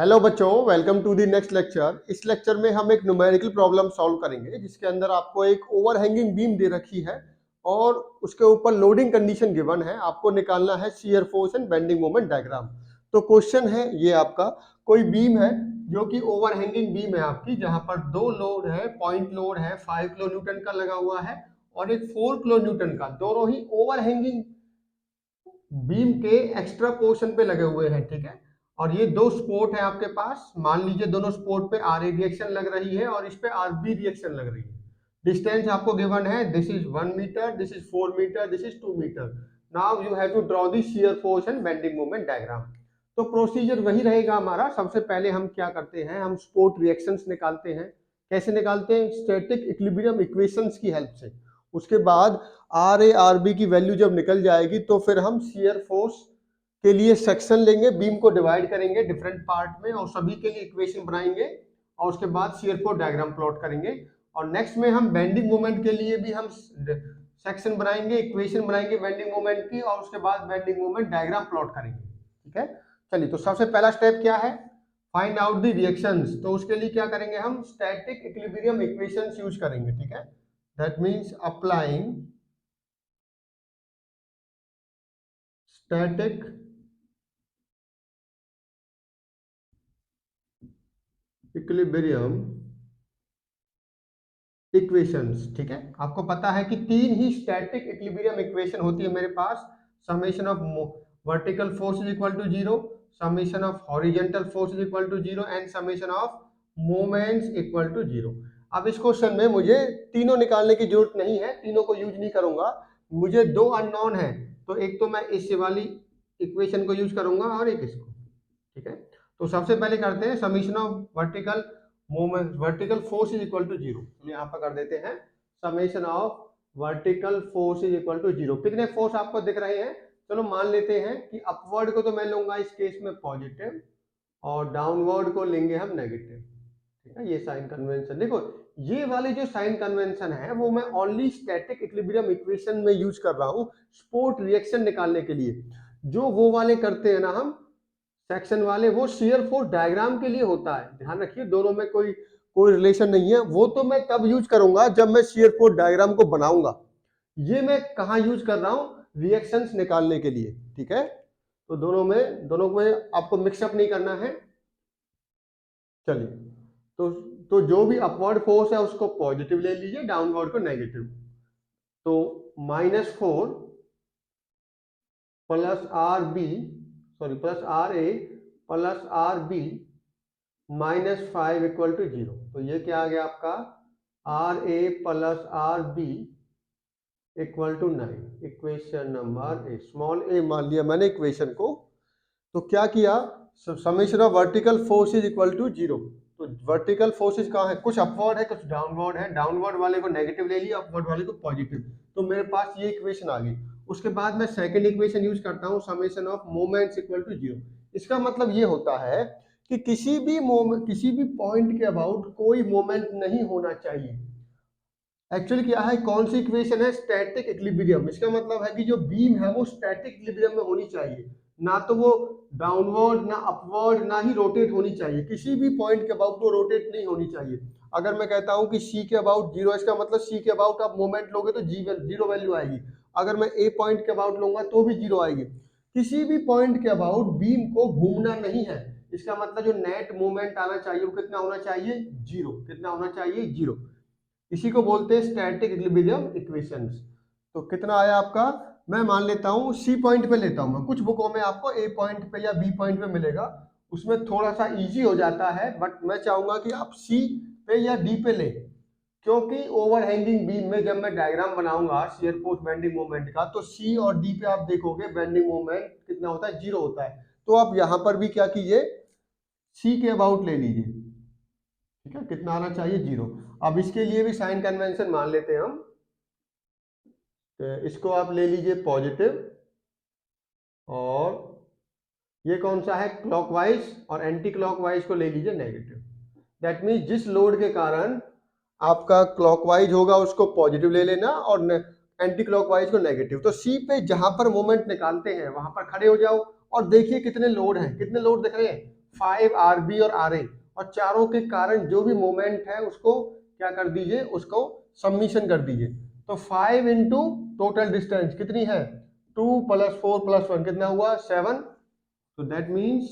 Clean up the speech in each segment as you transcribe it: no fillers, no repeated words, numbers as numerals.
Hello बच्चों, welcome to the next lecture. इस lecture में हम एक न्यूमेरिकल प्रॉब्लम सॉल्व करेंगे जिसके अंदर आपको एक ओवरहैंगिंग बीम दे रखी है और उसके ऊपर लोडिंग कंडीशन गिवन है। आपको निकालना है shear force and bending moment diagram. तो क्वेश्चन है ये आपका, कोई बीम है जो कि ओवरहैंगिंग बीम है आपकी, जहां पर दो लोड है, पॉइंट लोड है 5 किलो न्यूटन का लगा हुआ है और एक 4 किलो न्यूटन का, दोनों ही ओवरहैंगिंग बीम के एक्स्ट्रा पोर्शन पे लगे हुए हैं। ठीक है, और ये दो स्पोर्ट है आपके पास। मान लीजिए दोनों स्पोर्ट पे आर ए रिएक्शन लग रही है और इस पे आर बी रिएक्शन लग रही है। डिस्टेंस आपको गिवन है, this is 1 metre, this is 4 metre, this is 2 metre. Now you have to draw the shear force and bending moment diagram. तो प्रोसीजर वही रहेगा हमारा। सबसे पहले हम क्या करते हैं, हम स्पोर्ट रिएक्शंस निकालते हैं। कैसे निकालते हैं? स्टैटिक इक्विलिब्रियम इक्वेशंस की हेल्प से। उसके बाद आर ए आर बी की वैल्यू जब निकल जाएगी तो फिर हम शियर फोर्स के लिए सेक्शन लेंगे, बीम को डिवाइड करेंगे डिफरेंट पार्ट में और सभी के लिए इक्वेशन बनाएंगे और उसके बाद शियर फोर्स डायग्राम प्लॉट करेंगे। और नेक्स्ट में हम बेंडिंग मोमेंट के लिए भी हम सेक्शन बनाएंगे, इक्वेशन बनाएंगे बेंडिंग मोमेंट की और उसके बाद बेंडिंग मोमेंट डायग्राम प्लॉट करेंगे। ठीक है, चलिए। तो सबसे पहला स्टेप क्या है? Find out the reactions. तो उसके लिए क्या करेंगे? हम स्टैटिक इक्विलिब्रियम इक्वेशंस यूज करेंगे। ठीक है, that means applying static equilibrium equations. ठीक है, आपको पता है कि तीन ही स्टैटिक इक्विलिब्रियम इक्वेशन होती है मेरे पास। Summation of vertical force is equal to zero, summation of horizontal force is equal to zero and summation of moments equal to zero. अब इस क्वेश्चन में मुझे तीनों निकालने की जरूरत नहीं है, तीनों को यूज नहीं करूंगा। मुझे दो अननोन है, तो एक तो मैं इस वाली इक्वेशन को यूज करूंगा और एक इसको। ठीक है, तो सबसे पहले करते हैं summation of vertical moment, vertical force is equal to zero. तो यहाँ पर कर देते हैं summation of vertical force is equal to zero. कितने फोर्स आपको दिख रहे हैं? चलो मान लेते हैं कि अपवर्ड को तो मैं लूंगा इस केस में पॉजिटिव और डाउनवर्ड को लेंगे हम नेगेटिव। ठीक है, ये साइन कन्वेंशन देखो, ये वाले जो साइन कन्वेंशन है वो मैं ओनली स्टैटिक इक्विलिब्रियम इक्वेशन में यूज कर रहा हूँ स्पोर्ट रिएक्शन निकालने के लिए। जो वो वाले करते हैं ना हम सेक्शन वाले, वो शियर फोर्स डायग्राम के लिए होता है। ध्यान रखिए, दोनों में कोई कोई रिलेशन नहीं है। वो तो मैं तब यूज करूंगा जब मैं शियर फोर्स डायग्राम को बनाऊंगा। ये मैं कहाँ यूज कर रहा हूं? रिएक्शंस निकालने के लिए। ठीक है, तो दोनों में आपको मिक्सअप नहीं करना है। चलिए, तो जो भी अपवर्ड फोर्स है उसको पॉजिटिव ले लीजिए, डाउनवर्ड को नेगेटिव। तो -4 plus R B, sorry plus R A plus R B -5 equal to zero. तो ये क्या आ गया आपका? R A plus R B equal to 9। Equation number A, small A मान लिया मैंने इक्वेशन को। तो क्या किया? Summation of vertical force is equal to zero. तो वर्टिकल फोर्सेज कहाँ है? कुछ अपवर्ड है, कुछ डाउनवर्ड है। डाउनवर्ड वाले को नेगेटिव ले लिया, अपवर्ड वाले को पॉजिटिव। तो मेरे पास ये इक्वेशन आ गई। उसके बाद मैं सेकंड इक्वेशन यूज करता हूँ, summation of moments equal to zero. इसका मतलब ये होता है कि किसी भी पॉइंट के अबाउट कोई मोमेंट नहीं होना चाहिए। एक्चुअली क्या है, कौन सी इक्वेशन है? Static equilibrium. इसका मतलब है कि जो बीम है वो स्टैटिक इक्विलिब्रियम में होनी चाहिए, ना तो वो डाउनवर्ड, ना अपवर्ड, ना ही रोटेट होनी चाहिए। किसी भी पॉइंट के अबाउट वो रोटेट नहीं होनी चाहिए। अगर मैं कहता हूं कि सी के अबाउट जीरो, इसका मतलब सी के अबाउट आप मोमेंट लोगे तो जीरो वैल्यू आएगी। अगर मैं ए पॉइंट के अबाउट लूंगा तो भी जीरो आएगी। किसी भी पॉइंट के अबाउट बीम को घूमना नहीं है। इसका मतलब जो नेट मूवमेंट आना चाहिए वो कितना होना चाहिए? जीरो। कितना होना चाहिए? जीरो। इसी को बोलते हैं स्टैटिक इक्विलिब्रियम इक्वेशंस। तो कितना आया आपका? मैं मान लेता हूँ सी पॉइंट पे लेता हूँ मैं। कुछ बुकों में आपको ए पॉइंट पे या बी पॉइंट पे मिलेगा, उसमें थोड़ा सा इजी हो जाता है, बट मैं चाहूंगा कि आप सी पे या डी पे ले, क्योंकि ओवरहैंगिंग बीम में जब मैं डायग्राम बनाऊंगा शियर फोर्स बेंडिंग मोमेंट का, तो सी और डी पे आप देखोगे बेंडिंग मोमेंट कितना होता है? जीरो होता है। तो आप यहां पर भी क्या कीजिए, सी के अबाउट ले लीजिए। ठीक है, कितना आना चाहिए? जीरो। अब इसके लिए भी साइन कन्वेंशन मान लेते हैं हम। तो इसको आप ले लीजिए पॉजिटिव, और ये कौन सा है? क्लॉकवाइज, और एंटी क्लॉकवाइज को ले लीजिए नेगेटिव। दैट मीन्स जिस लोड के कारण आपका क्लॉकवाइज होगा उसको पॉजिटिव ले लेना और एंटी क्लॉकवाइज को नेगेटिव। तो सी पे जहां पर मोमेंट निकालते हैं वहां पर खड़े हो जाओ और देखिए कितने लोड हैं। कितने लोड दिख रहे हैं? 5RB और RA, और चारों के कारण जो भी मोमेंट है उसको क्या कर दीजिए, उसको सबमिशन कर दीजिए। तो 5 इंटू टोटल डिस्टेंस कितनी है, 2 + 4 + 1 कितना हुआ, 7। तो दैट मीन्स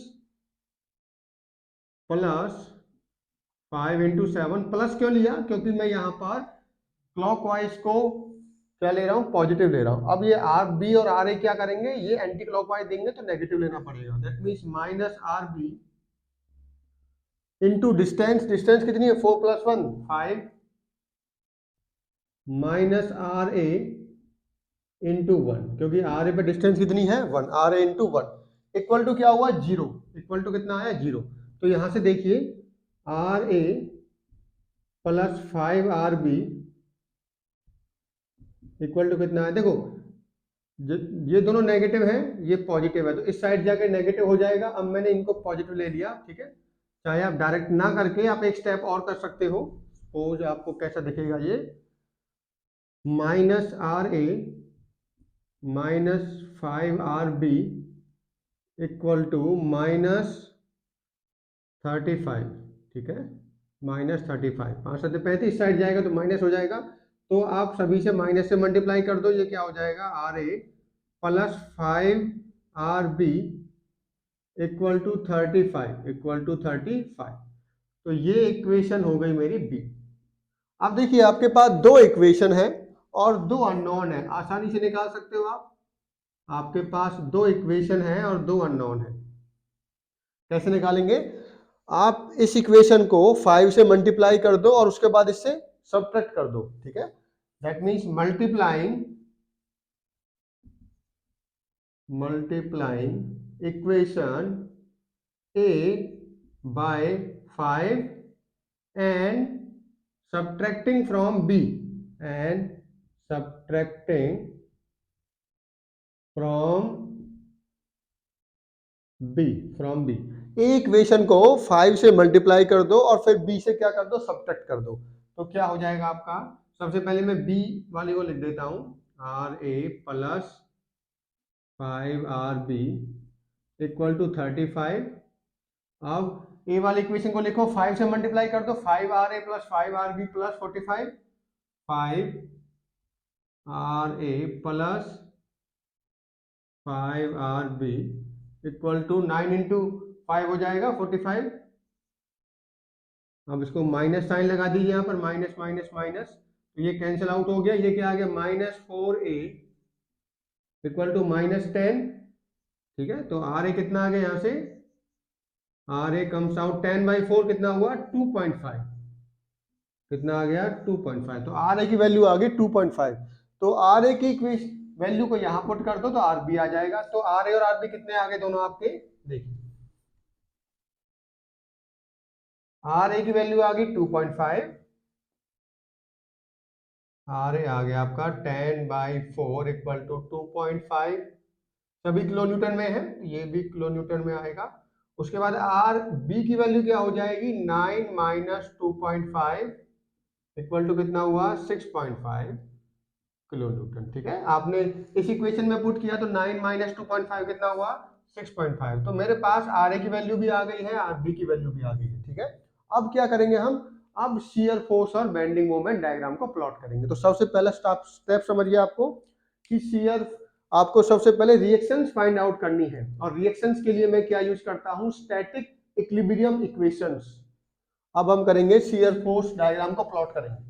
+5 इंटू 7, प्लस क्यों लिया, क्योंकि मैं यहाँ पर क्लॉकवाइज को क्या ले रहा हूँ, पॉजिटिव ले रहा हूँ। अब ये RB और RA क्या करेंगे, ये एंटी क्लॉकवाइज देंगे तो नेगेटिव लेना पड़ेगा। That means -RB into distance, distance कितनी है, 4 + 1 5, -RA इंटू 1, क्योंकि RA पे डिस्टेंस कितनी है 1, RA इंटू 1 इक्वल टू क्या हुआ, 0। इक्वल टू कितना है, 0। तो यहां से देखिए RA + 5RB इक्वल टू कितना है, देखो ये दोनों नेगेटिव है, ये पॉजिटिव है, तो इस साइड जाके नेगेटिव हो जाएगा। अब मैंने इनको पॉजिटिव ले लिया, ठीक है। चाहे आप डायरेक्ट ना करके आप एक स्टेप और कर सकते हो। सपोज आपको कैसा दिखेगा ये, -RA -5RB इक्वल टू -35, ठीक है, -35, 5 7 35, इस साइड जाएगा तो माइनस हो जाएगा। तो आप सभी से माइनस से मल्टीप्लाई कर दो, ये क्या हो जाएगा, RA + 5RB इक्वल टू 35। तो ये इक्वेशन हो गई मेरी बी। अब देखिए आपके पास दो इक्वेशन है और दो अननोन है, आसानी से निकाल सकते हो आप। आपके पास दो इक्वेशन है और दो अननोन है, कैसे निकालेंगे, आप इस इक्वेशन को 5 से मल्टीप्लाई कर दो और उसके बाद इससे सब्ट्रैक्ट कर दो, ठीक है। That means multiplying equation A by 5 and subtracting from B and subtracting from B। A equation को 5 से मल्टीप्लाई कर दो और फिर B से क्या कर दो, सब्ट्रैक्ट कर दो। तो क्या हो जाएगा आपका, सबसे पहले मैं B वाली को लिख देता हूं, RA + 5RB इक्वल टू 35। अब ए वाली इक्वेशन को लिखो, 5 से मल्टीप्लाई कर दो, 5RA + 5RB + 45, 5RA + 5RB equal to 9 into 5 हो जाएगा 45। अब इसको माइनस साइन लगा दीजिए यहाँ पर, माइनस माइनस माइनस, तो ये कैंसिल आउट हो गया। ये क्या आ गया, -4A इक्वल टू -10, ठीक है। तो RA कितना आ गया यहाँ से, RA कम्स आउट 10/4 कितना हुआ, 2.5, कितना आ गया 2.5। तो RA की वैल्यू आ गई 2.5। तो RA की वैल्यू को यहां पुट कर दो तो RB आ जाएगा। तो RA और RB कितने आ गए दोनों आपके, देखिए RA की वैल्यू आ गई 2.5, RA आ गया आपका 10/4 इक्वल टू 2.5, सभी किलो न्यूटन में है, ये भी किलो न्यूटन में आएगा। उसके बाद RB की वैल्यू क्या हो जाएगी, 9 - 2.5 इक्वल टू कितना हुआ, 6.5 किलो न्यूटन, ठीक है। आपने इस इक्वेशन में पुट किया तो 9 - 2.5 कितना हुआ, 6.5। तो मेरे पास RA की वैल्यू भी आ गई है, RB की वैल्यू भी आ गई है, ठीक है। अब क्या करेंगे हम, अब शियर फोर्स और बेंडिंग मोमेंट डायग्राम को प्लॉट करेंगे। तो सबसे पहला स्टेप समझिए आपको कि शियर, आपको सबसे पहले रिएक्शंस फाइंड आउट करनी है, और रिएक्शंस के लिए मैं क्या यूज करता हूं, स्टैटिक इक्विलिब्रियम इक्वेशंस। अब हम करेंगे शियर फोर्स डायग्राम को प्लॉट करेंगे।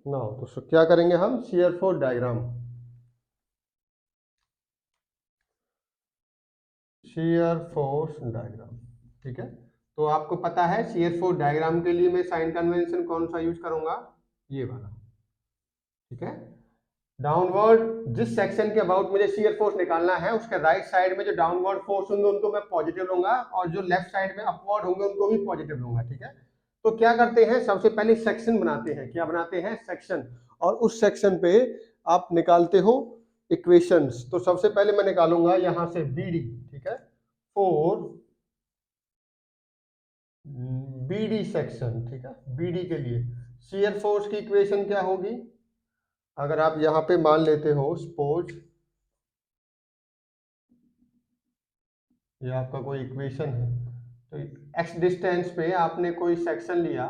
ना तो क्या करेंगे हम, shear force diagram, shear force diagram, ठीक है। तो आपको पता है शियर फोर्स डायग्राम के लिए मैं साइन कन्वेंशन कौन सा यूज करूंगा, ये वाला, ठीक है। डाउनवर्ड जिस सेक्शन के अबाउट मुझे शियर फोर्स निकालना है, उसके राइट साइड में जो डाउनवर्ड फोर्स होंगे उनको मैं पॉजिटिव लूंगा, और जो लेफ्ट साइड में अपवर्ड होंगे उनको भी पॉजिटिव लूंगा, ठीक है। तो क्या करते हैं, सबसे पहले सेक्शन बनाते हैं, क्या बनाते हैं, सेक्शन, और उस सेक्शन पे आप निकालते हो इक्वेशंस। तो सबसे पहले मैं निकालूंगा यहां से BD, ठीक है, 4 बीडी सेक्शन, ठीक है, बीडी के लिए शियर फोर्स की इक्वेशन क्या होगी? अगर आप यहाँ पे मान लेते हो सपोज ये आपका कोई इक्वेशन है, तो एक्स डिस्टेंस पे आपने कोई सेक्शन लिया,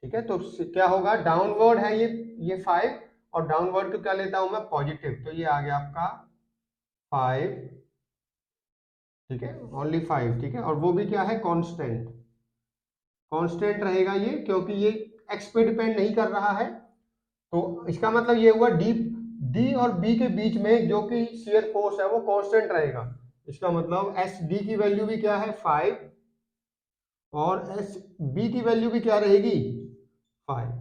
ठीक है, तो क्या होगा, डाउनवर्ड है ये 5 और डाउनवर्ड को क्या लेता हूं मैं, पॉजिटिव, तो ये आ गया आपका 5, ठीक है, ओनली 5, ठीक है, और वो भी क्या है, कांस्टेंट, कांस्टेंट रहेगा ये, क्योंकि ये एक्स पे डिपेंड नहीं कर रहा है। तो इसका मतलब ये हुआ डी और बी के बीच में जो कि शियर फोर्स है वो कांस्टेंट रहेगा। इसका मतलब एस डी की वैल्यू भी क्या है, 5, और एस बी की वैल्यू भी क्या रहेगी, 5।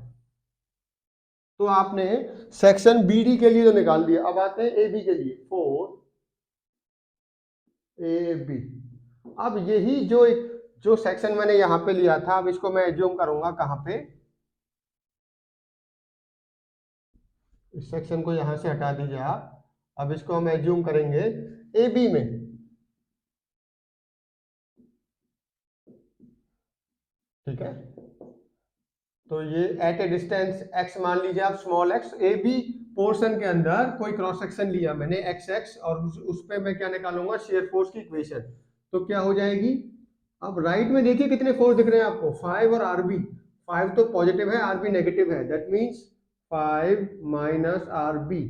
तो आपने सेक्शन बी डी के लिए तो निकाल दिया, अब आते हैं ए बी के लिए, 4 ए बी। अब यही जो सेक्शन मैंने यहां पे लिया था, अब इसको मैं एज्यूम करूंगा कहां पे, इस सेक्शन को यहां से हटा दीजिए आप, अब इसको हम एज्यूम करेंगे ए बी में, ठीक है। तो ये एट ए डिस्टेंस x मान लीजिए आप, small x, A B portion के अंदर कोई क्रॉस सेक्शन लिया मैंने एक्स एक्स, और उस पे मैं क्या निकालूंगा, शेयर फोर्स की इक्वेशन। तो क्या हो जाएगी, अब राइट में देखिए कितने फोर्स दिख रहे हैं आपको, 5 और आरबी, 5 तो पॉजिटिव है, आरबी नेगेटिव है, दैट मीन्स 5 माइनस आरबी,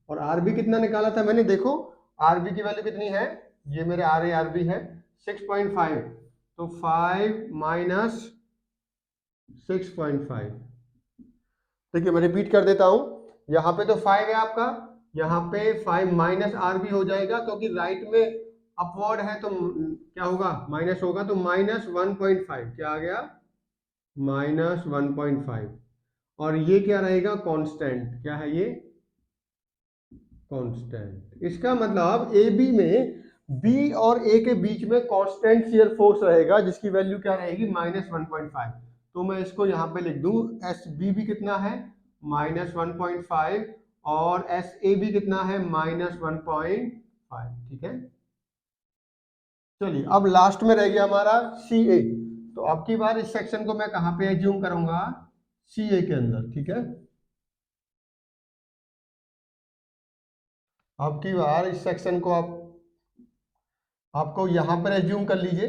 और आरबी कितना निकाला था मैंने, देखो आरबी की वैल्यू कितनी है, ये मेरे आरबी है 6.5, तो 5 माइनस 6.5, देखिए मैं रिपीट कर देता हूं, यहाँ पे तो 5 है आपका, यहाँ पे 5 माइनस आर भी हो जाएगा, क्योंकि राइट में अपवर्ड है तो क्या होगा, माइनस होगा, तो माइनस 1.5, क्या आ गया, माइनस 1.5, और ये क्या रहेगा, कांस्टेंट, क्या है ये, कांस्टेंट। इसका मतलब ए बी में बी और ए के बीच में कांस्टेंट शियर फोर्स रहेगा, जिसकी वैल्यू क्या रहेगी, माइनस 1.5। तो मैं इसको यहाँ पे लिख दूं, एस बी भी कितना है, माइनस 1.5, और एस ए भी कितना है, माइनस 1.5, ठीक है। चलिए अब लास्ट में रह गया हमारा सी ए, तो अब की बार इस सेक्शन को मैं कहाँ पे एज्यूम करूंगा, सी ए के अंदर, ठीक है। अब की बार इस सेक्शन को आपको यहां पर एज्यूम कर लीजिए,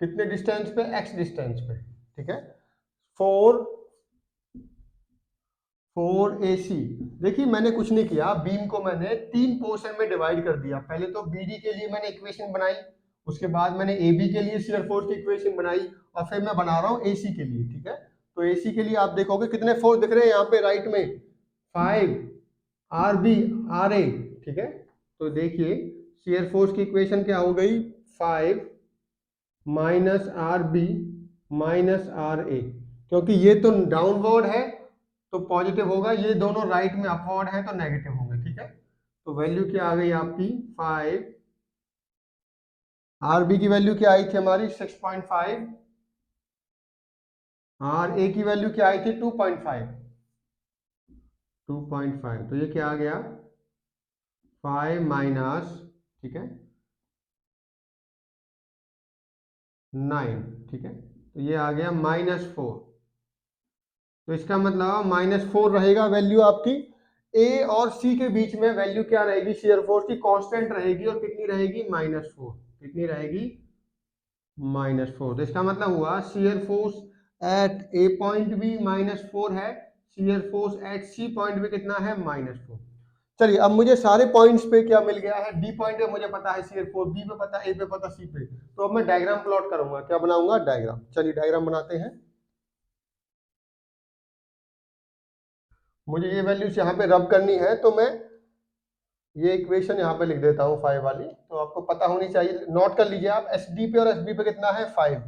कितने डिस्टेंस पे, एक्स डिस्टेंस पे, ठीक है, 4 ए सी। देखिए मैंने कुछ नहीं किया, बीम को मैंने 3 पोर्शन में डिवाइड कर दिया, पहले तो बी डी के लिए मैंने इक्वेशन बनाई, उसके बाद मैंने ए बी के लिए शियर फोर्स की इक्वेशन बनाई, और फिर मैं बना रहा हूँ ए सी के लिए, ठीक है। तो ए सी के लिए आप देखोगे कितने फोर्स दिख रहे हैं यहाँ पे राइट में, 5 आर बी आर ए, ठीक है। तो देखिए शियर फोर्स की इक्वेशन क्या हो गई, 5 minus R B minus R A, क्योंकि ये तो डाउनवर्ड है तो पॉजिटिव होगा, ये दोनों राइट में अपवर्ड है तो नेगेटिव होंगे, ठीक है। तो वैल्यू क्या आ गई आपकी, 5, आर बी की वैल्यू क्या आई थी हमारी, 6.5, आर ए की वैल्यू क्या आई थी, 2.5, 2.5, तो ये क्या आ गया, 5 माइनस, ठीक है, 9, ठीक है, तो ये आ गया -4। तो इसका मतलब -4 रहेगा वैल्यू आपकी, ए और सी के बीच में वैल्यू क्या रहेगी, शियर फोर्स की कांस्टेंट रहेगी, और कितनी रहेगी, -4, कितनी रहेगी, -4। तो इसका मतलब हुआ shear force at A point भी -4 है, shear force at C point भी कितना है, -4। चलिए अब मुझे सारे पॉइंट्स पे क्या मिल गया है, डी पॉइंट पे मुझे पता है शियर फोर्स, बी पे पता, ए पे पता, सी पे, तो अब मैं डायग्राम प्लॉट करूंगा, क्या बनाऊंगा, डायग्राम। चलिए डायग्राम बनाते हैं, मुझे ये वैल्यूज यहाँ पे रब करनी है, तो मैं ये इक्वेशन यहाँ पे लिख देता हूँ 5 वाली, तो आपको पता होनी चाहिए, नोट कर लीजिए आप, एस डी पे और एस बी पे कितना है, 5,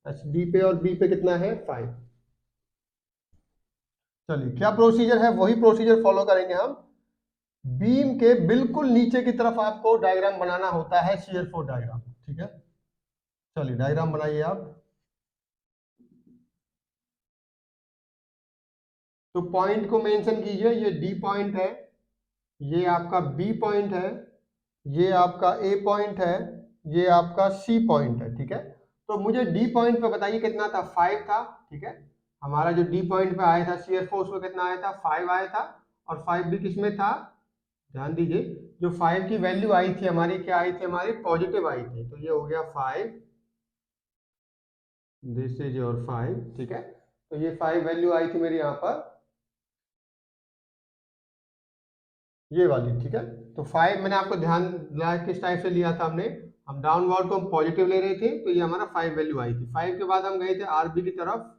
एस डी पे और बी पे कितना है, 5। चलिए क्या प्रोसीजर है, वही प्रोसीजर फॉलो करेंगे हम, बीम के बिल्कुल नीचे की तरफ आपको डायग्राम बनाना होता है, शियर फोर्स डायग्राम, ठीक है। चलिए डायग्राम बनाइए आप, तो पॉइंट को मेंशन कीजिए, ये डी पॉइंट है, ये आपका बी पॉइंट है, ये आपका ए पॉइंट है, ये आपका सी पॉइंट है, ठीक है। तो मुझे डी पॉइंट पे बताइए कितना था, 5 था, ठीक है। हमारा जो डी पॉइंट पे आया था शियर फोर्स में कितना आया था, 5 आया था। और 5 भी किसमें था, ध्यान दीजिए, जो 5 की वैल्यू आई थी हमारी, क्या आई थी हमारी, पॉजिटिव आई थी। तो ये हो गया 5, दिस इज योर 5, ठीक है। तो ये 5 वैल्यू आई थी मेरी यहाँ पर, ये वाली, ठीक है। तो 5 मैंने आपको ध्यान दिलाया किस टाइप से लिया था हमने, हम डाउनवर्ड को हम पॉजिटिव ले रहे थे, तो ये हमारा 5 वैल्यू आई थी। 5 के बाद हम गए थे आरबी की तरफ।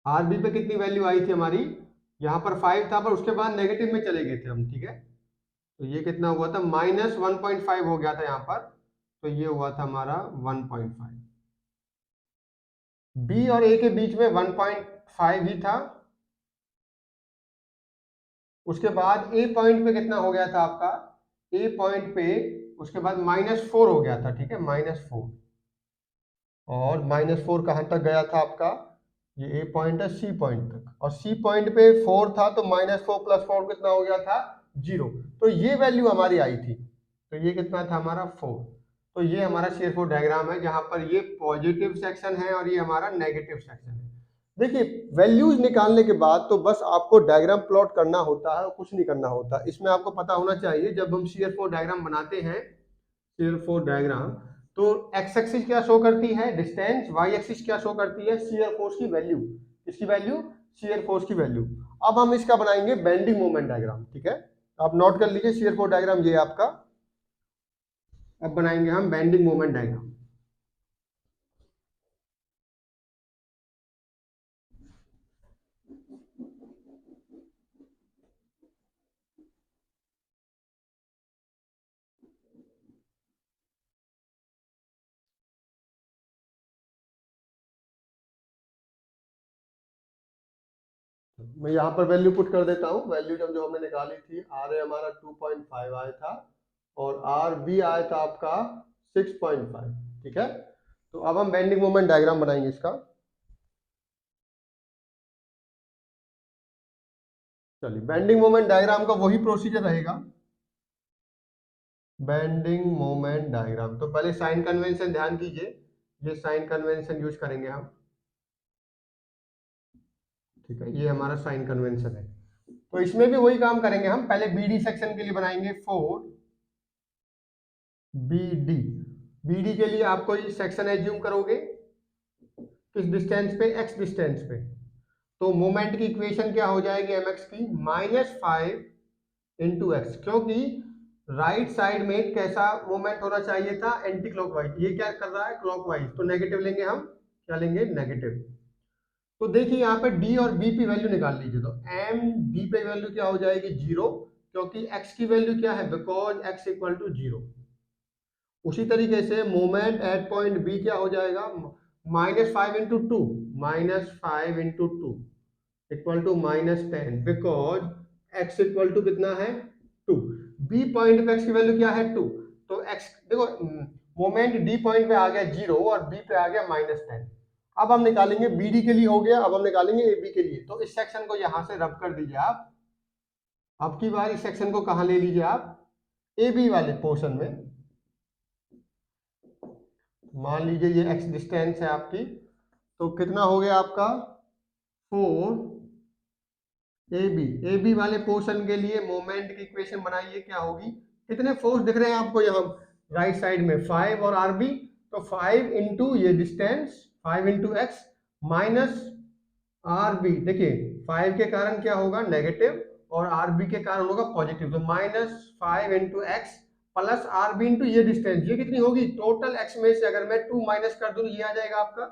आरबी पे कितनी वैल्यू आई थी हमारी, यहाँ पर 5 था, पर उसके बाद नेगेटिव में चले गए थे हम, ठीक है। तो ये कितना हुआ था, -1.5 हो गया था यहाँ पर। तो ये हुआ था हमारा 1.5। बी और ए के बीच में 1.5 ही था। उसके बाद ए पॉइंट पे कितना हो गया था आपका, ए पॉइंट पे उसके बाद -4 हो गया था, ठीक है, -4। और -4 कहाँ तक गया था आपका, ये ए पॉइंट है सी पॉइंट तक, और सी पॉइंट पे 4 था, तो -4 + 4 कितना हो गया था, 0। तो ये वैल्यू हमारी आई थी। तो ये कितना था हमारा, 4। तो ये हमारा शेयर फोर्स डायग्राम है, जहां पर ये पॉजिटिव सेक्शन है और ये हमारा नेगेटिव सेक्शन है। देखिए, वैल्यूज निकालने के बाद तो बस आपको डायग्राम प्लॉट करना होता है और कुछ नहीं करना होता। इसमें आपको पता होना चाहिए, जब हम शेयर फोर्स डायग्राम बनाते हैं, शेयर फोर्स डायग्राम, तो एक्स एक्सिस क्या शो करती है, डिस्टेंस, वाई एक्सिस क्या शो करती है, शियर फोर्स की वैल्यू। किसकी वैल्यू, शियर फोर्स की वैल्यू। अब हम इसका बनाएंगे बेंडिंग मोमेंट डायग्राम, ठीक है। आप नोट कर लीजिए, शियर फोर्स डायग्राम ये आपका। अब बनाएंगे हम बेंडिंग मोमेंट डायग्राम। मैं यहाँ पर वैल्यू पुट कर देता हूँ। वैल्यू जब जो हमने निकाली थी, आर ए हमारा 2.5 आया था, और आर बी आया था आपका 6.5, ठीक है। तो अब हम बेंडिंग मोमेंट डायग्राम बनाएंगे इसका। चलिए, बेंडिंग मोमेंट डायग्राम का वही प्रोसीजर रहेगा, बेंडिंग मोमेंट डायग्राम। तो पहले साइन कन्वेंशन ध्यान दीजिए, ये साइन कन्वेंशन यूज करेंगे हम, ठीक है। ये हमारा साइन कन्वेंशन है। तो इसमें भी वही काम करेंगे हम, पहले बीडी सेक्शन के लिए बनाएंगे 4 बीडी। बीडी के लिए आप कोई सेक्शन एज्यूम करोगे किस डिस्टेंस पे, एक्स डिस्टेंस पे। तो मोमेंट की इक्वेशन क्या हो जाएगी mx की, -5 × x, क्योंकि राइट साइड में कैसा मोमेंट होना चाहिए था, एंटी क्लॉकवाइज। ये क्या कर रहा है, क्लॉकवाइज, तो नेगेटिव लेंगे हम, क्या लेंगे, नेगेटिव। तो देखिए यहाँ पे डी और बी की वैल्यू निकाल लीजिए। तो एम डी पे वैल्यू क्या हो जाएगी, 0, क्योंकि एक्स की वैल्यू क्या है, बिकॉज एक्स इक्वल टू 0। उसी तरीके से मोमेंट एट पॉइंट बी क्या हो जाएगा, -5 × 2, -5 × 2 equal to -10, because x equal to कितना है, 2। बी पॉइंट पे x की वैल्यू क्या है, 2। तो x देखो, मोमेंट डी पॉइंट पे आ गया 0 और बी पे आ गया -10। अब हम निकालेंगे, बीडी के लिए हो गया, अब हम निकालेंगे ए बी के लिए। तो इस सेक्शन को यहां से रब कर दीजिए आप। अब की बार इस सेक्शन को कहां ले लीजिए आप, ए बी वाले पोर्शन में। मान लीजिए ये x डिस्टेंस है आपकी, तो कितना हो गया आपका, 4 ए बी वाले पोर्शन के लिए मोमेंट की इक्वेशन बनाइए, क्या होगी, कितने फोर्स दिख रहे हैं आपको यहाँ राइट साइड में, 5 और आर बी। तो 5 इंटू ये distance, 5 into x minus R B. देखिए 5 के कारण क्या होगा, नेगेटिव, और आर बी के कारण होगा पॉजिटिव। तो -5 into x plus R B into ये डिस्टेंस, ये कितनी होगी, टोटल एक्स में से अगर मैं 2 माइनस कर दूं, ये आ जाएगा आपका।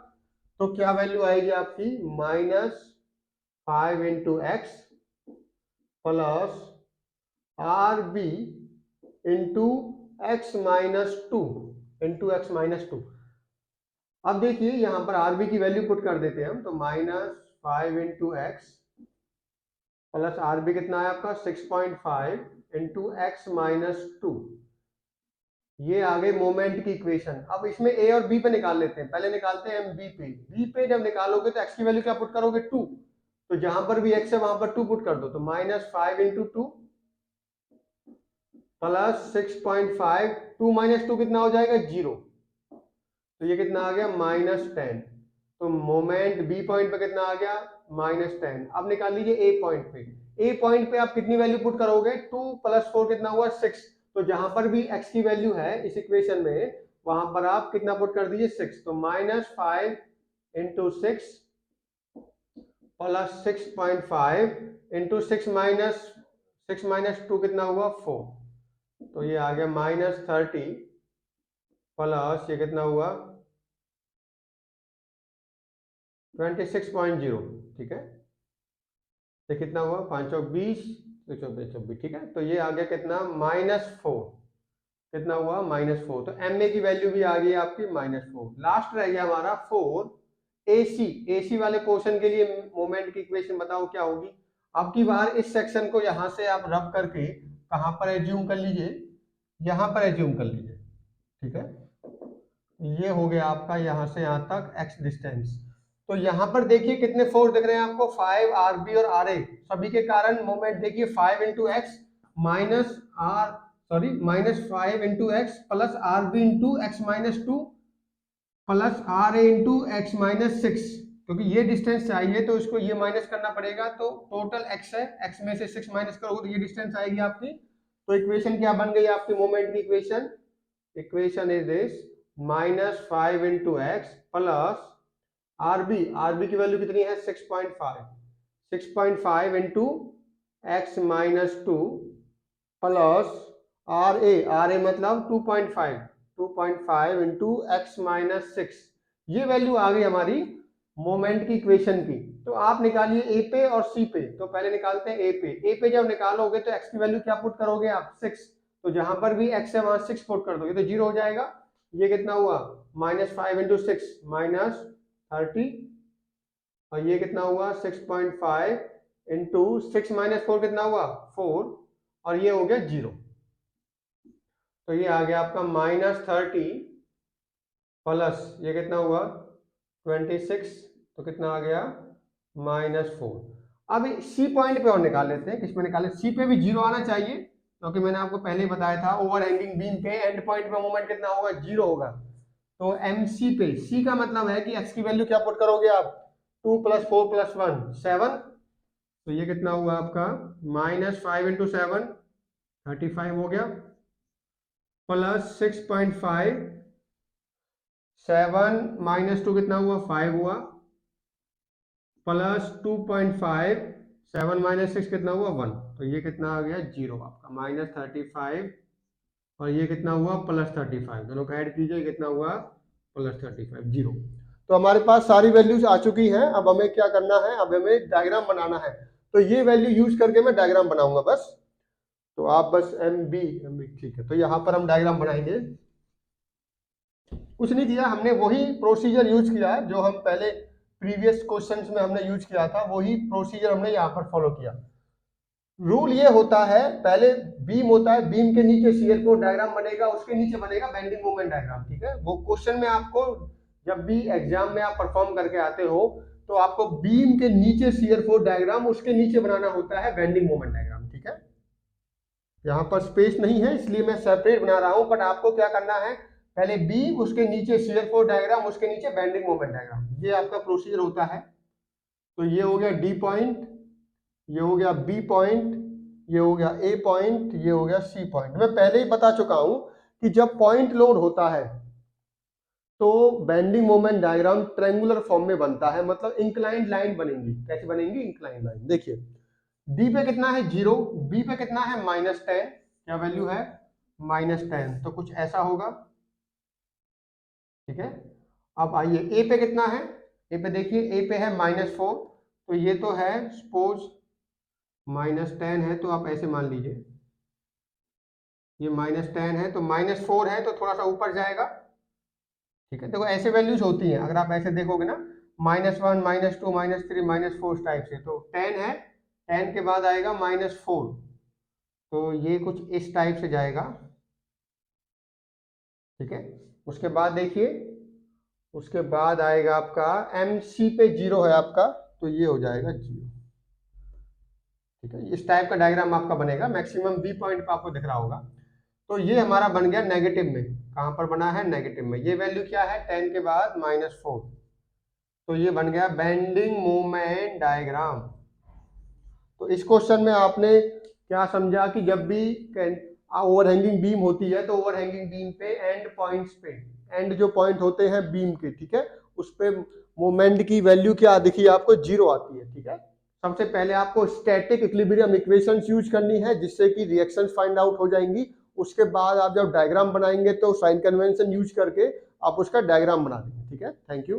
तो क्या वैल्यू आएगी आपकी, -5 into x plus R B into x-2 अब देखिए यहां पर आर बी की वैल्यू पुट कर देते हैं हम। तो -5 into x plus R B कितना है आपका, 6.5 इंटू x-2। ये आ गई मोमेंट की इक्वेशन। अब इसमें ए और बी पे निकाल लेते हैं। पहले निकालते हैं हम बी पे। बी पे जब निकालोगे तो एक्स की वैल्यू क्या पुट करोगे, 2। तो जहां पर भी एक्स है वहां पर 2 पुट कर दो। तो -5 इंटू 2 प्लस 6.5, 2 माइनस 2 कितना हो जाएगा 0, तो ये कितना आ गया -10। तो मोमेंट बी पॉइंट पे कितना आ गया -10। अब निकाल लीजिए ए पॉइंट पे। ए पॉइंट पे आप कितनी वैल्यू पुट करोगे, 2 + 4 कितना हुआ 6। तो जहां पर भी x की वैल्यू है इस इक्वेशन में, वहां पर आप कितना पुट कर दीजिए 6। तो -5 × 6 प्लस 6.5 × 6 माइनस 2 कितना हुआ 4। तो ये आ गया -30 प्लस ये कितना हुआ 26.0। ठीक है, ये कितना हुआ 5 चौक 20, 24, ठीक है। तो ये आ गया कितना -4, कितना हुआ -4। तो एम ए की वैल्यू भी आ गई आपकी -4। लास्ट रह गया हमारा 4 AC। AC वाले पोर्शन के लिए मोमेंट की इक्वेशन बताओ क्या होगी। अब की बार इस सेक्शन को यहां से आप रब करके कहां पर एज्यूम कर लीजिए, यहां पर एज्यूम कर लीजिए। ठीक है, ये हो गया आपका यहां से यहां तक x डिस्टेंस। तो यहां पर देखिए कितने फोर्स दिख रहे हैं आपको, 5 RB और RA सभी के कारण मोमेंट देखिए 5 × x minus R sorry -5 × x plus RB × x - 2 plus RA × x - 6। क्योंकि ये डिस्टेंस चाहिए तो इसको ये माइनस करना पड़ेगा। तो टोटल x है, x में से 6 माइनस करोगे तो ये डिस्टेंस आएगी आपकी। तो इक्वेशन क्या बन गई आपकी मोमेंट की equation, equation is this -5 × x plus RB की वैल्यू कितनी है 6.5 × x - 2 प्लस RA मतलब 2.5 × x - 6। ये वैल्यू आ गई हमारी मोमेंट की इक्वेशन की। तो आप निकालिए ए पे और सी पे। तो पहले निकालते हैं ए पे। ए पे जब निकालोगे तो x की वैल्यू क्या पुट करोगे आप 6। तो जहां पर भी x है वहां 6 पुट कर दोगे तो 0 हो जाएगा। ये कितना हुआ -5 × 6 -30 और ये कितना हुआ 6.5 × 6 - 4 कितना हुआ 4 और ये हो गया 0। तो ये आ गया आपका -30 प्लस ये कितना हुआ 26, तो कितना आ गया -4। अब सी पॉइंट पे और निकाल लेते हैं, किस पे निकाले, सी पे भी 0 आना चाहिए क्योंकि मैंने आपको पहले ही बताया था ओवरहैंगिंग बीम पे एंड पॉइंट पे मोमेंट कितना होगा 0 होगा। तो MC पे, सी का मतलब है कि x की वैल्यू क्या पुट करोगे आप 2 + 4 + 1 7। तो ये कितना हुआ आपका -5 × 7 35 हो गया प्लस 6.5 7 - 2 कितना हुआ 5 हुआ प्लस 2.5 7 - 6 कितना हुआ 1। तो ये कितना आ गया 0 आपका -35 और ये कितना हुआ +35। दोनों का ऐड कीजिए कितना हुआ +35 0। तो हमारे पास सारी वैल्यूज आ चुकी हैं। अब हमें क्या करना है, अब हमें डायग्राम बनाना है। तो ये वैल्यू यूज करके मैं डायग्राम बनाऊंगा बस। तो आप बस MB ठीक है। तो यहाँ पर हम डायग्राम बनाएंगे। कुछ नहीं किया हमने, वही प्रोसीजर यूज किया है जो हम पहले प्रीवियस क्वेश्चंस में हमने यूज किया था, वही प्रोसीजर हमने यहाँ पर फॉलो किया। रूल ये होता है, पहले बीम होता है, बीम के नीचे शियर फोर्स डायग्राम बनेगा, उसके नीचे बनेगा बेंडिंग मोमेंट डायग्राम। ठीक है, वो क्वेश्चन में आपको जब भी एग्जाम में आप परफॉर्म करके आते हो तो आपको बीम के नीचे शियर फोर्स डायग्राम, उसके नीचे बनाना होता है बेंडिंग मोमेंट डायग्राम। ठीक है, यहाँ पर स्पेस नहीं है इसलिए मैं सेपरेट बना रहा हूँ, बट आपको क्या करना है, पहले बीम, उसके नीचे शियर फोर्स डायग्राम, उसके नीचे बेंडिंग मोमेंट डायग्राम, ये आपका प्रोसीजर होता है। तो ये हो गया डी पॉइंट, ये हो गया बी पॉइंट, ये हो गया ए पॉइंट, ये हो गया सी पॉइंट। मैं पहले ही बता चुका हूं कि जब पॉइंट लोड होता है तो bending moment diagram triangular form में बनता है, मतलब इंक्लाइंड लाइन बनेंगी। कैसे बनेंगी, इंक्लाइंड लाइन। देखिए डी पे कितना है 0, बी पे कितना है -10, क्या वैल्यू है -10, तो कुछ ऐसा होगा। ठीक है, अब आइए ए पे कितना है, ए पे देखिए, ए पे है -4, तो ये तो है सपोज -10 है, तो आप ऐसे मान लीजिए ये -10 है, तो -4 है तो थोड़ा सा ऊपर जाएगा। ठीक है, देखो ऐसे वैल्यूज होती हैं, अगर आप ऐसे देखोगे ना -1 -2 -3 -4 इस टाइप से, तो 10 है, 10 के बाद आएगा -4, तो ये कुछ इस टाइप से जाएगा। ठीक है, उसके बाद देखिए, उसके बाद आएगा आपका MC पे 0 है आपका, तो ये हो जाएगा 0। ठीक है, इस टाइप का डायग्राम आपका बनेगा। मैक्सिमम बी पॉइंट पे आपको दिख रहा होगा। तो ये हमारा बन गया नेगेटिव में। कहाँ पर बना है? नेगेटिव में। ये वैल्यू क्या है? 10 के बाद -4। तो ये बन गया बेंडिंग मोमेंट डायग्राम। तो इस क्वेश्चन में आपने क्या समझा कि जब भी ओवरहैंगिंग बीम होती है तो ओवरहैंगिंग बीम पे एंड पॉइंट्स पे, एंड जो पॉइंट होते हैं बीम के, ठीक है, उस पे मोमेंट की वैल्यू क्या दिखी आपको? 0 आती है, ठीक है। सबसे पहले आपको स्टैटिक इक्विलिब्रियम इक्वेशंस यूज करनी है जिससे कि रिएक्शंस फाइंड आउट हो जाएंगी। उसके बाद आप जब डायग्राम बनाएंगे तो साइन कन्वेंशन यूज करके आप उसका डायग्राम बना देंगे, ठीक है। Thank you.